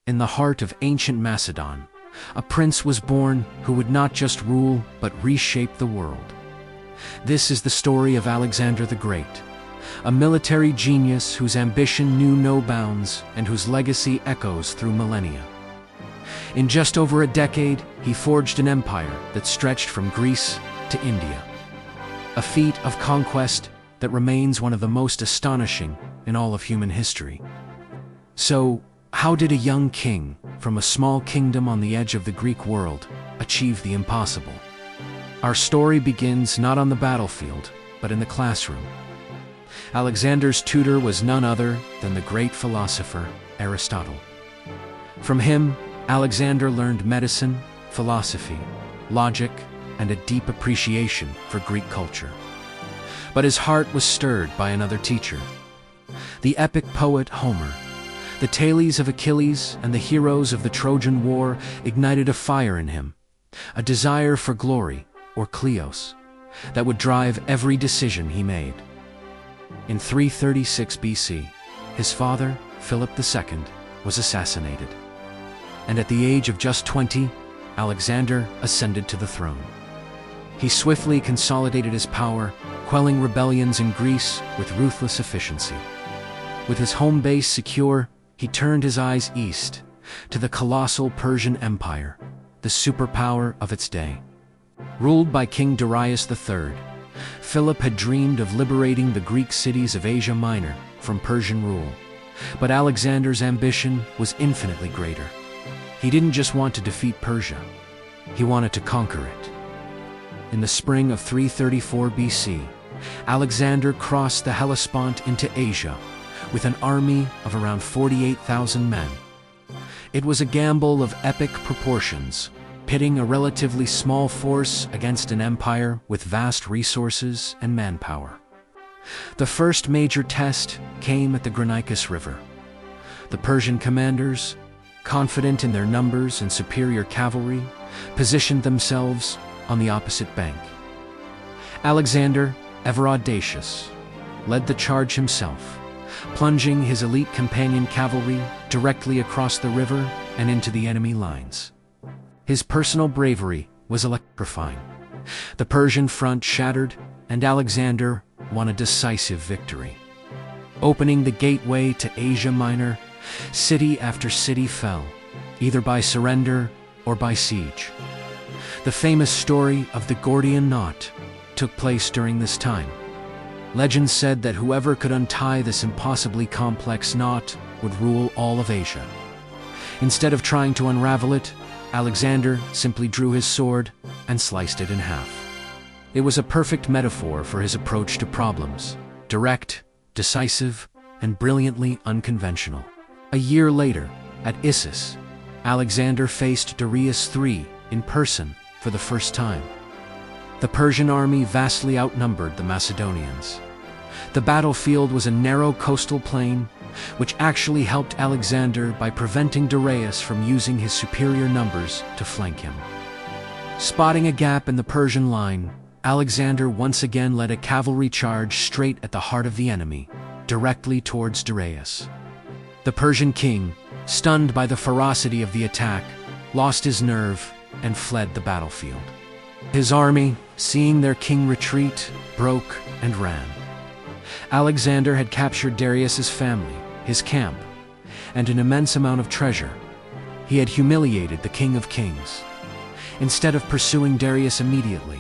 in the heart of ancient Macedon, a prince was born who would not just rule but reshape the world. This is the story of Alexander the Great, a military genius whose ambition knew no bounds and whose legacy echoes through millennia. In just over a decade, he forged an empire that stretched from Greece to India, a feat of conquest that remains one of the most astonishing in all of human history. So, how did a young king from a small kingdom on the edge of the Greek world achieve the impossible? Our story begins not on the battlefield, but in the classroom. Alexander's tutor was none other than the great philosopher Aristotle. From him, Alexander learned medicine, philosophy, logic, and a deep appreciation for Greek culture. But his heart was stirred by another teacher, the epic poet Homer. The tales of Achilles and the heroes of the Trojan War ignited a fire in him, a desire for glory, or kleos, that would drive every decision he made. In 336 BC, his father, Philip II, was assassinated. And at the age of just 20, Alexander ascended to the throne. He swiftly consolidated his power, quelling rebellions in Greece with ruthless efficiency. With his home base secure, he turned his eyes east, to the colossal Persian Empire, the superpower of its day. Ruled by King Darius III, Philip had dreamed of liberating the Greek cities of Asia Minor from Persian rule. But Alexander's ambition was infinitely greater. He didn't just want to defeat Persia, he wanted to conquer it. In the spring of 334 BC, Alexander crossed the Hellespont into Asia with an army of around 48,000 men. It was a gamble of epic proportions, pitting a relatively small force against an empire with vast resources and manpower. The first major test came at the Granicus River. The Persian commanders, confident in their numbers and superior cavalry, positioned themselves on the opposite bank. Alexander, ever audacious, led the charge himself, plunging his elite companion cavalry directly across the river and into the enemy lines. His personal bravery was electrifying. The Persian front shattered, and Alexander won a decisive victory. Opening the gateway to Asia Minor, city after city fell, either by surrender or by siege. The famous story of the Gordian knot took place during this time. Legend said that whoever could untie this impossibly complex knot would rule all of Asia. Instead of trying to unravel it, Alexander simply drew his sword and sliced it in half. It was a perfect metaphor for his approach to problems: direct, decisive, and brilliantly unconventional. A year later, at Issus, Alexander faced Darius III in person for the first time. The Persian army vastly outnumbered the Macedonians. The battlefield was a narrow coastal plain, which actually helped Alexander by preventing Darius from using his superior numbers to flank him. Spotting a gap in the Persian line, Alexander once again led a cavalry charge straight at the heart of the enemy, directly towards Darius. The Persian king, stunned by the ferocity of the attack, lost his nerve and fled the battlefield. His army, seeing their king retreat, broke and ran. Alexander had captured Darius's family, his camp, and an immense amount of treasure. He had humiliated the King of Kings. Instead of pursuing Darius immediately,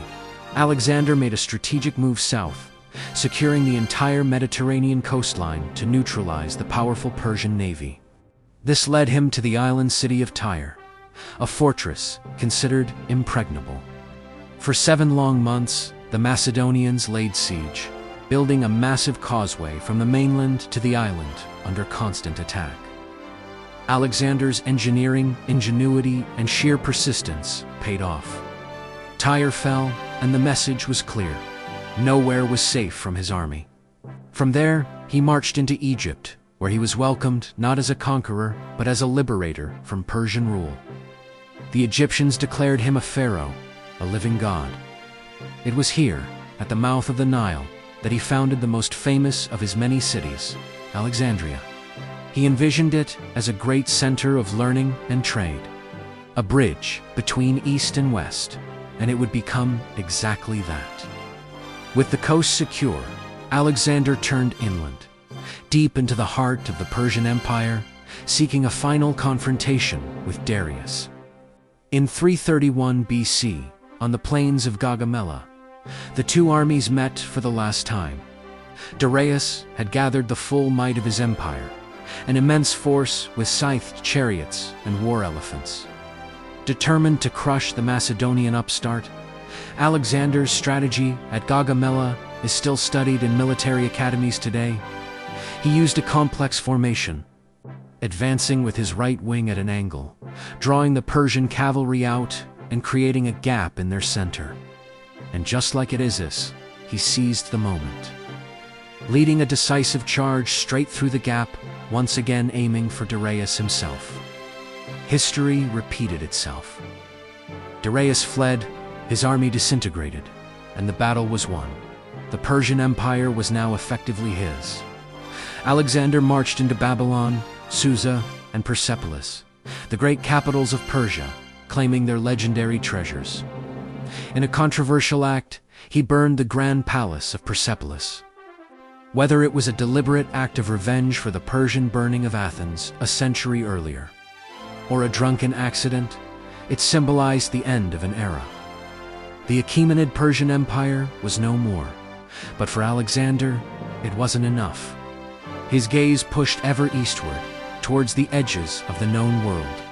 Alexander made a strategic move south, securing the entire Mediterranean coastline to neutralize the powerful Persian navy. This led him to the island city of Tyre, a fortress considered impregnable. For 7 long months, the Macedonians laid siege, building a massive causeway from the mainland to the island under constant attack. Alexander's engineering, ingenuity, and sheer persistence paid off. Tyre fell, and the message was clear: nowhere was safe from his army. From there, he marched into Egypt, where he was welcomed not as a conqueror, but as a liberator from Persian rule. The Egyptians declared him a pharaoh, a living god. It was here, at the mouth of the Nile, that he founded the most famous of his many cities, Alexandria. He envisioned it as a great center of learning and trade, a bridge between East and West, and it would become exactly that. With the coast secure, Alexander turned inland, deep into the heart of the Persian Empire, seeking a final confrontation with Darius. In 331 BC, on the plains of Gaugamela, the two armies met for the last time. Darius had gathered the full might of his empire, an immense force with scythed chariots and war elephants. Determined to crush the Macedonian upstart, Alexander's strategy at Gaugamela is still studied in military academies today. He used a complex formation, advancing with his right wing at an angle, drawing the Persian cavalry out and creating a gap in their center. And just like at Issus, he seized the moment, leading a decisive charge straight through the gap, once again aiming for Darius himself. History repeated itself. Darius fled, his army disintegrated, and the battle was won. The Persian Empire was now effectively his. Alexander marched into Babylon, Susa, and Persepolis, the great capitals of Persia, claiming their legendary treasures. In a controversial act, he burned the grand palace of Persepolis. Whether it was a deliberate act of revenge for the Persian burning of Athens a century earlier, or a drunken accident, it symbolized the end of an era. The Achaemenid Persian Empire was no more, but for Alexander, it wasn't enough. His gaze pushed ever eastward, towards the edges of the known world.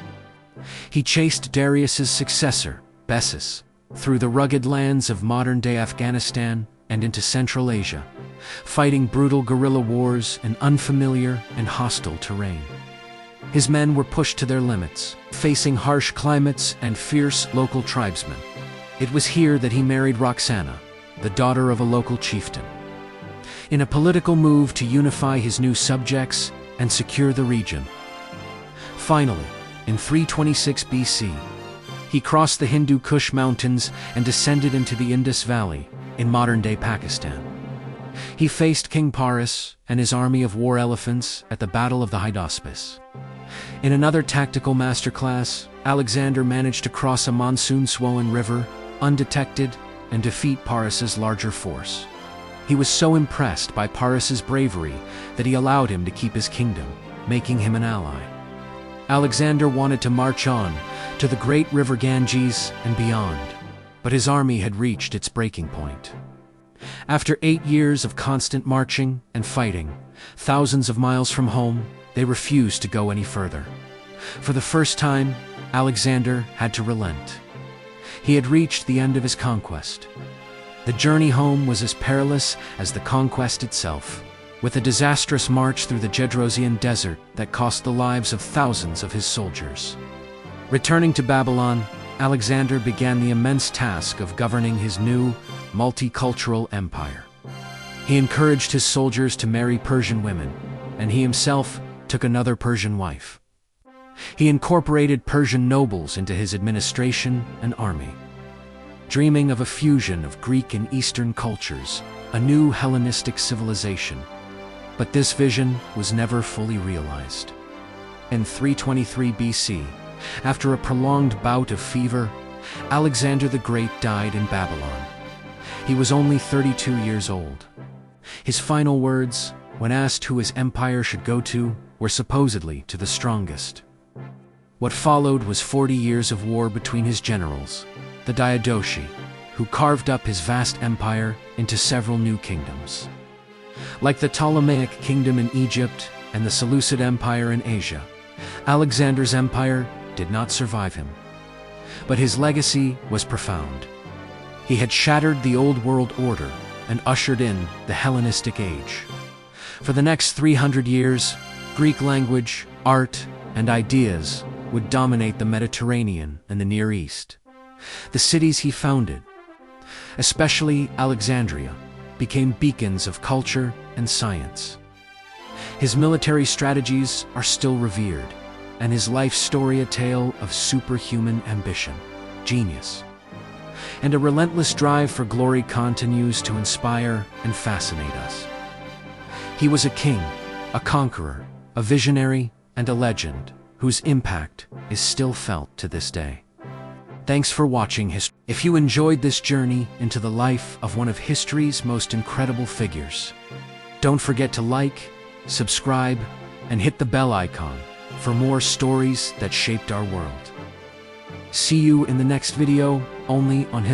He chased Darius's successor, Bessus, through the rugged lands of modern-day Afghanistan and into Central Asia, fighting brutal guerrilla wars in unfamiliar and hostile terrain. His men were pushed to their limits, facing harsh climates and fierce local tribesmen. It was here that he married Roxana, the daughter of a local chieftain, in a political move to unify his new subjects and secure the region. Finally, in 326 BC, he crossed the Hindu Kush Mountains and descended into the Indus Valley in modern-day Pakistan. He faced King Paris and his army of war elephants at the Battle of the Hydaspes. In another tactical masterclass, Alexander managed to cross a monsoon-swollen river undetected and defeat Paris's larger force. He was so impressed by Paris's bravery that he allowed him to keep his kingdom, making him an ally. Alexander wanted to march on to the great river Ganges and beyond, but his army had reached its breaking point. After 8 years of constant marching and fighting, thousands of miles from home, they refused to go any further. For the first time, Alexander had to relent. He had reached the end of his conquest. The journey home was as perilous as the conquest itself, with a disastrous march through the Gedrosian desert that cost the lives of thousands of his soldiers. Returning to Babylon, Alexander began the immense task of governing his new, multicultural empire. He encouraged his soldiers to marry Persian women, and he himself took another Persian wife. He incorporated Persian nobles into his administration and army. Dreaming of a fusion of Greek and Eastern cultures, a new Hellenistic civilization. But this vision was never fully realized. In 323 BC, after a prolonged bout of fever, Alexander the Great died in Babylon. He was only 32 years old. His final words, when asked who his empire should go to, were supposedly to the strongest. What followed was 40 years of war between his generals, the Diadochi, who carved up his vast empire into several new kingdoms. Like the Ptolemaic kingdom in Egypt and the Seleucid Empire in Asia, Alexander's empire did not survive him. But his legacy was profound. He had shattered the old world order and ushered in the Hellenistic age. For the next 300 years, Greek language, art, and ideas would dominate the Mediterranean and the Near East. The cities he founded, especially Alexandria, became beacons of culture and science. His military strategies are still revered, and his life story a tale of superhuman ambition, genius, and a relentless drive for glory continues to inspire and fascinate us. He was a king, a conqueror, a visionary and a legend whose impact is still felt to this day. Thanks for watching. If you enjoyed this journey into the life of one of history's most incredible figures, don't forget to like, subscribe, and hit the bell icon for more stories that shaped our world. See you in the next video, only on